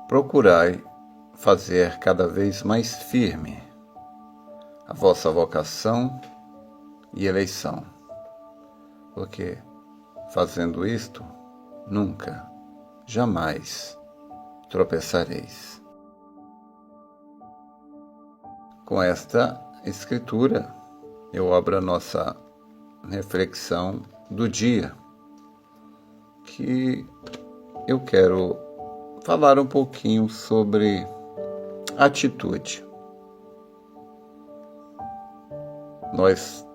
Procurai fazer cada vez mais firme a vossa vocação e eleição, porque, fazendo isto, nunca, jamais tropeçareis. Com esta escritura, eu abro a nossa reflexão do dia, que eu quero falar um pouquinho sobre atitude. Nós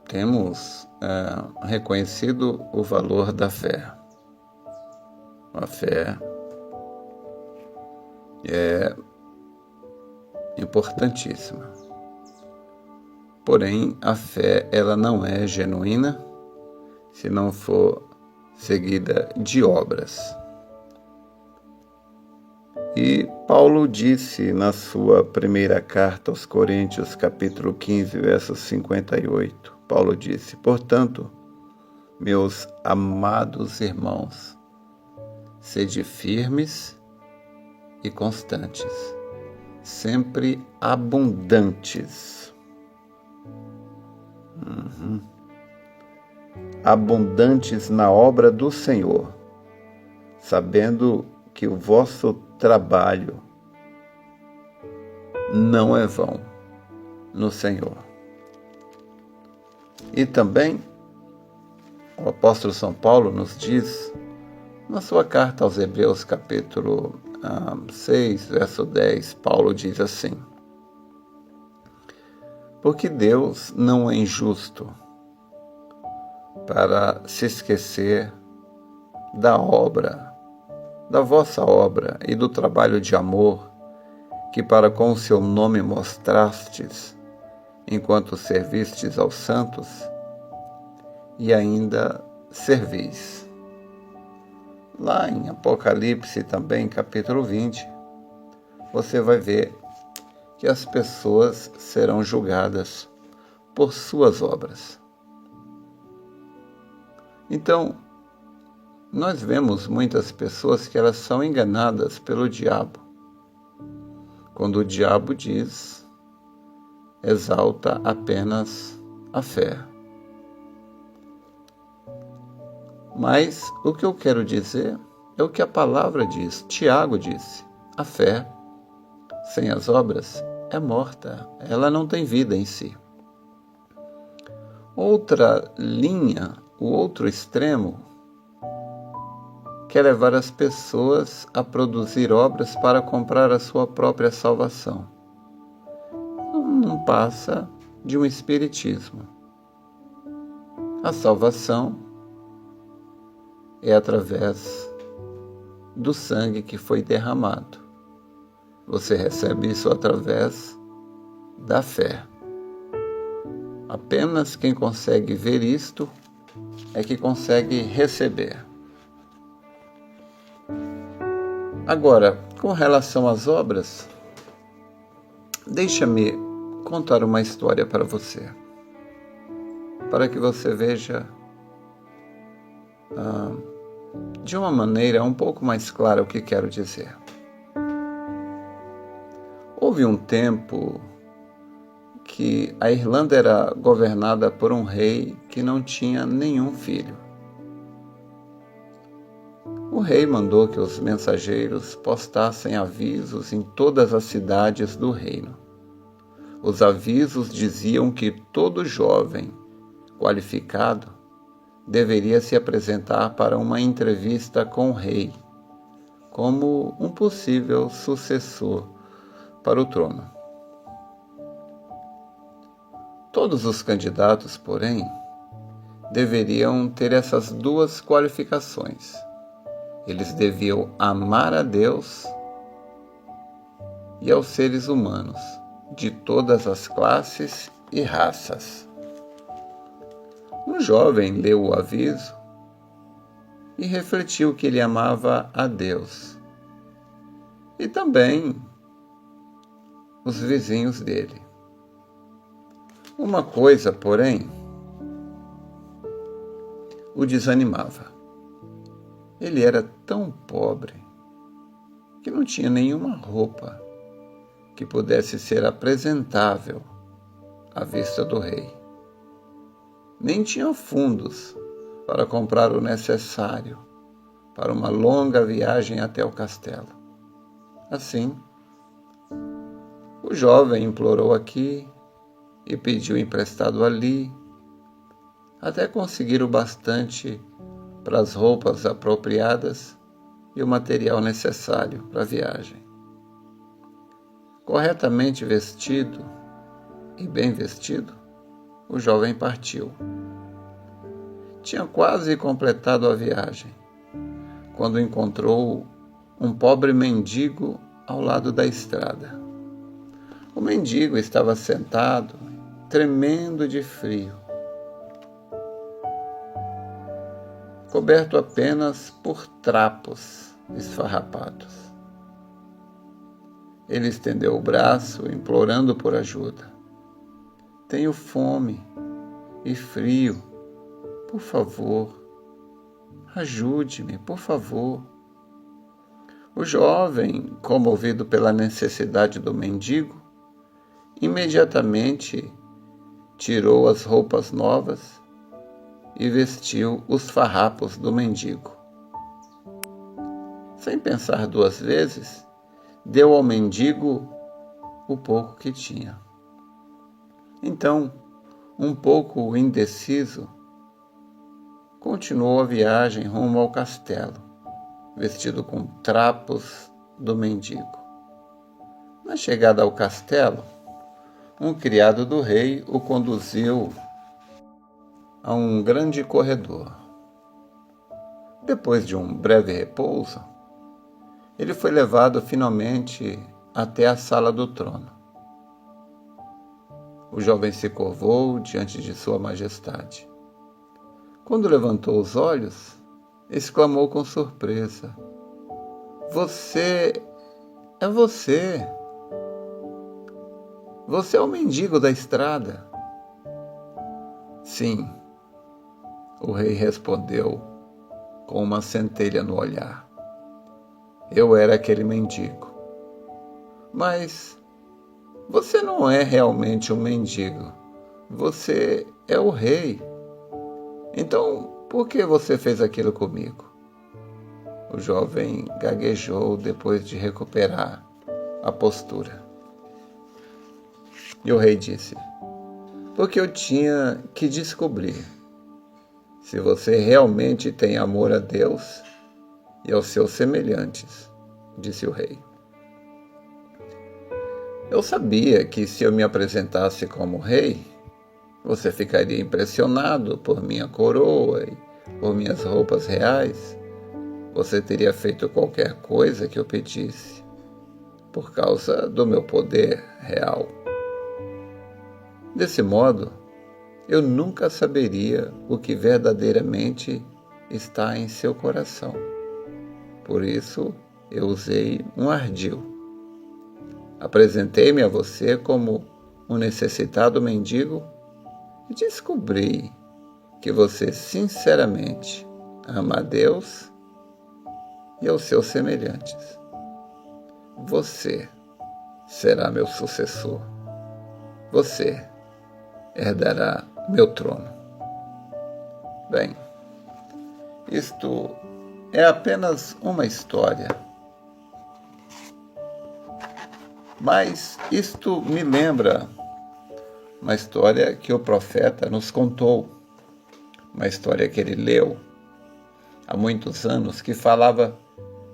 temos reconhecido o valor da fé. A fé é importantíssima. Porém, a fé ela não é genuína se não for seguida de obras. E Paulo disse na sua primeira carta aos Coríntios, capítulo 15, verso 58, Paulo disse: portanto, meus amados irmãos, sede firmes e constantes, sempre abundantes. Abundantes na obra do Senhor, sabendo que o vosso trabalho não é vão no Senhor. E também o apóstolo São Paulo nos diz, na sua carta aos Hebreus, capítulo 6, verso 10, Paulo diz assim: porque Deus não é injusto para se esquecer da obra, da vossa obra e do trabalho de amor que para com o seu nome mostrastes, enquanto servistes aos santos, e ainda servis. Lá em Apocalipse também, capítulo 20, você vai ver que as pessoas serão julgadas por suas obras. Então, nós vemos muitas pessoas que elas são enganadas pelo diabo. Quando o diabo diz, exalta apenas a fé. Mas o que eu quero dizer é o que a palavra diz. Tiago disse, a fé sem as obras é morta, ela não tem vida em si. Outra linha, o outro extremo, quer levar as pessoas a produzir obras para comprar a sua própria salvação. Não passa de um espiritismo. A salvação é através do sangue que foi derramado. Você recebe isso através da fé. Apenas quem consegue ver isto é que consegue receber. Agora, com relação às obras, deixa-me contar uma história para você, para que você veja de uma maneira um pouco mais clara o que quero dizer. Houve um tempo que a Irlanda era governada por um rei que não tinha nenhum filho. O rei mandou que os mensageiros postassem avisos em todas as cidades do reino. Os avisos diziam que todo jovem qualificado deveria se apresentar para uma entrevista com o rei, como um possível sucessor para o trono. Todos os candidatos, porém, deveriam ter essas duas qualificações. Eles deviam amar a Deus e aos seres humanos, de todas as classes e raças. Um jovem leu o aviso e refletiu que ele amava a Deus e também os vizinhos dele. Uma coisa, porém, o desanimava. Ele era tão pobre que não tinha nenhuma roupa que pudesse ser apresentável à vista do rei. Nem tinha fundos para comprar o necessário para uma longa viagem até o castelo. Assim, o jovem implorou aqui e pediu emprestado ali, até conseguir o bastante para as roupas apropriadas e o material necessário para a viagem. Corretamente vestido e bem vestido, o jovem partiu. Tinha quase completado a viagem, quando encontrou um pobre mendigo ao lado da estrada. O mendigo estava sentado, tremendo de frio, coberto apenas por trapos esfarrapados. Ele estendeu o braço, implorando por ajuda. Tenho fome e frio. Por favor, ajude-me, por favor. O jovem, comovido pela necessidade do mendigo, imediatamente tirou as roupas novas e vestiu os farrapos do mendigo. Sem pensar duas vezes, deu ao mendigo o pouco que tinha. Então, um pouco indeciso, continuou a viagem rumo ao castelo, vestido com trapos do mendigo. Na chegada ao castelo, um criado do rei o conduziu a um grande corredor. Depois de um breve repouso, ele foi levado finalmente até a sala do trono. O jovem se curvou diante de sua majestade. Quando levantou os olhos, exclamou com surpresa: Você é você! Você é o mendigo da estrada. Sim, o rei respondeu com uma centelha no olhar. Eu era aquele mendigo. Mas você não é realmente um mendigo. Você é o rei. Então, por que você fez aquilo comigo? O jovem gaguejou depois de recuperar a postura. E o rei disse: porque eu tinha que descobrir se você realmente tem amor a Deus e aos seus semelhantes, disse o rei. Eu sabia que se eu me apresentasse como rei, você ficaria impressionado por minha coroa e por minhas roupas reais. Você teria feito qualquer coisa que eu pedisse, por causa do meu poder real. Desse modo, eu nunca saberia o que verdadeiramente está em seu coração. Por isso, eu usei um ardil. Apresentei-me a você como um necessitado mendigo e descobri que você sinceramente ama a Deus e aos seus semelhantes. Você será meu sucessor. Você herdará meu trono. Bem, isto é apenas uma história, mas isto me lembra uma história que o profeta nos contou, uma história que ele leu há muitos anos, que falava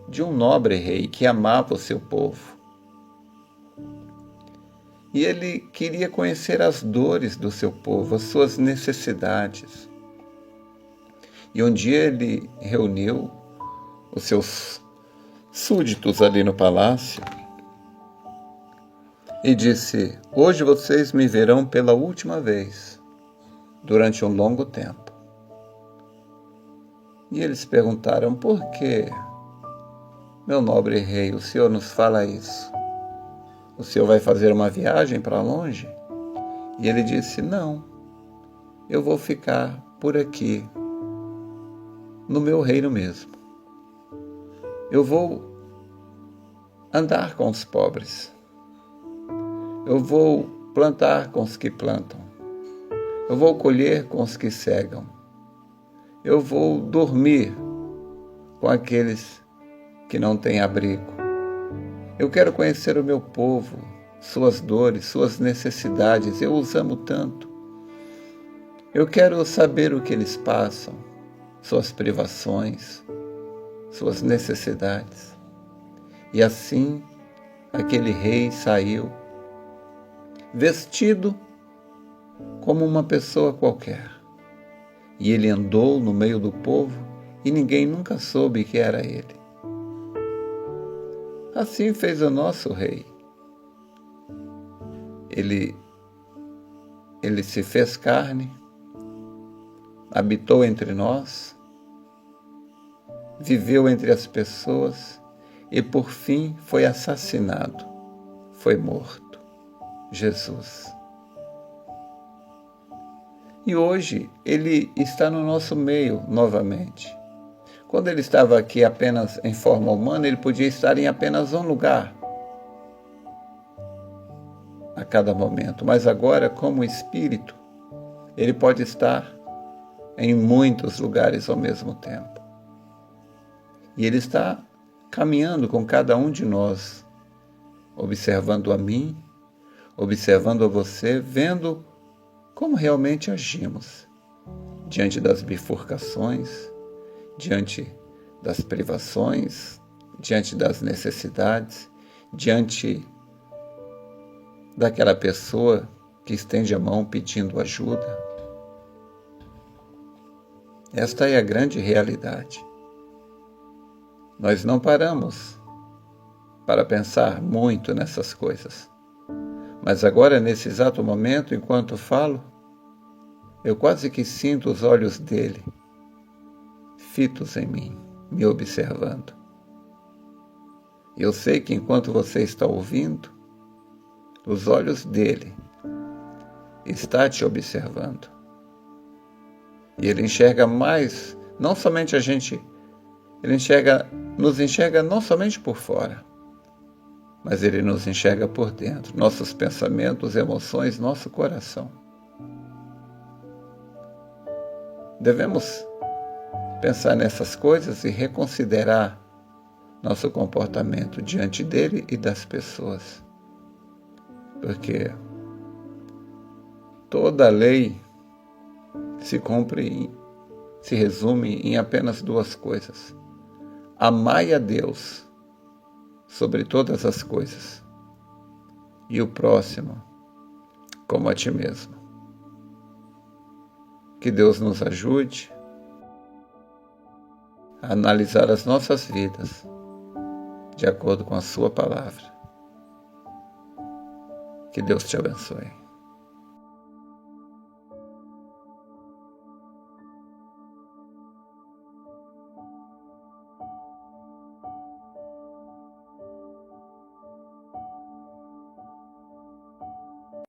de um nobre rei que amava o seu povo. E ele queria conhecer as dores do seu povo, as suas necessidades. E um dia ele reuniu os seus súditos ali no palácio e disse: hoje vocês me verão pela última vez, durante um longo tempo. E eles perguntaram: por que, meu nobre rei, o senhor nos fala isso? O senhor vai fazer uma viagem para longe? E ele disse: não, eu vou ficar por aqui, no meu reino mesmo. Eu vou andar com os pobres. Eu vou plantar com os que plantam. Eu vou colher com os que cegam. Eu vou dormir com aqueles que não têm abrigo. Eu quero conhecer o meu povo, suas dores, suas necessidades. Eu os amo tanto. Eu quero saber o que eles passam, suas privações, suas necessidades. E assim, aquele rei saiu, vestido como uma pessoa qualquer. E ele andou no meio do povo e ninguém nunca soube que era ele. Assim fez o nosso rei. Ele se fez carne, habitou entre nós, viveu entre as pessoas e por fim foi assassinado, foi morto. Jesus. E hoje ele está no nosso meio novamente. Quando ele estava aqui apenas em forma humana, ele podia estar em apenas um lugar a cada momento. Mas agora, como espírito, ele pode estar em muitos lugares ao mesmo tempo. E ele está caminhando com cada um de nós, observando a mim, observando a você, vendo como realmente agimos diante das bifurcações, diante das privações, diante das necessidades, diante daquela pessoa que estende a mão pedindo ajuda. Esta é a grande realidade. Nós não paramos para pensar muito nessas coisas. Mas agora, nesse exato momento, enquanto falo, eu quase que sinto os olhos dele fitos em mim, me observando. E eu sei que enquanto você está ouvindo, os olhos dele estão te observando. E ele enxerga mais, não somente a gente, ele nos enxerga não somente por fora, mas ele nos enxerga por dentro, nossos pensamentos, emoções, nosso coração. Devemos pensar nessas coisas e reconsiderar nosso comportamento diante dele e das pessoas. Porque toda a lei se resume em apenas duas coisas: amai a Deus sobre todas as coisas e o próximo como a ti mesmo. Que Deus nos ajude a analisar as nossas vidas de acordo com a sua palavra. Que Deus te abençoe.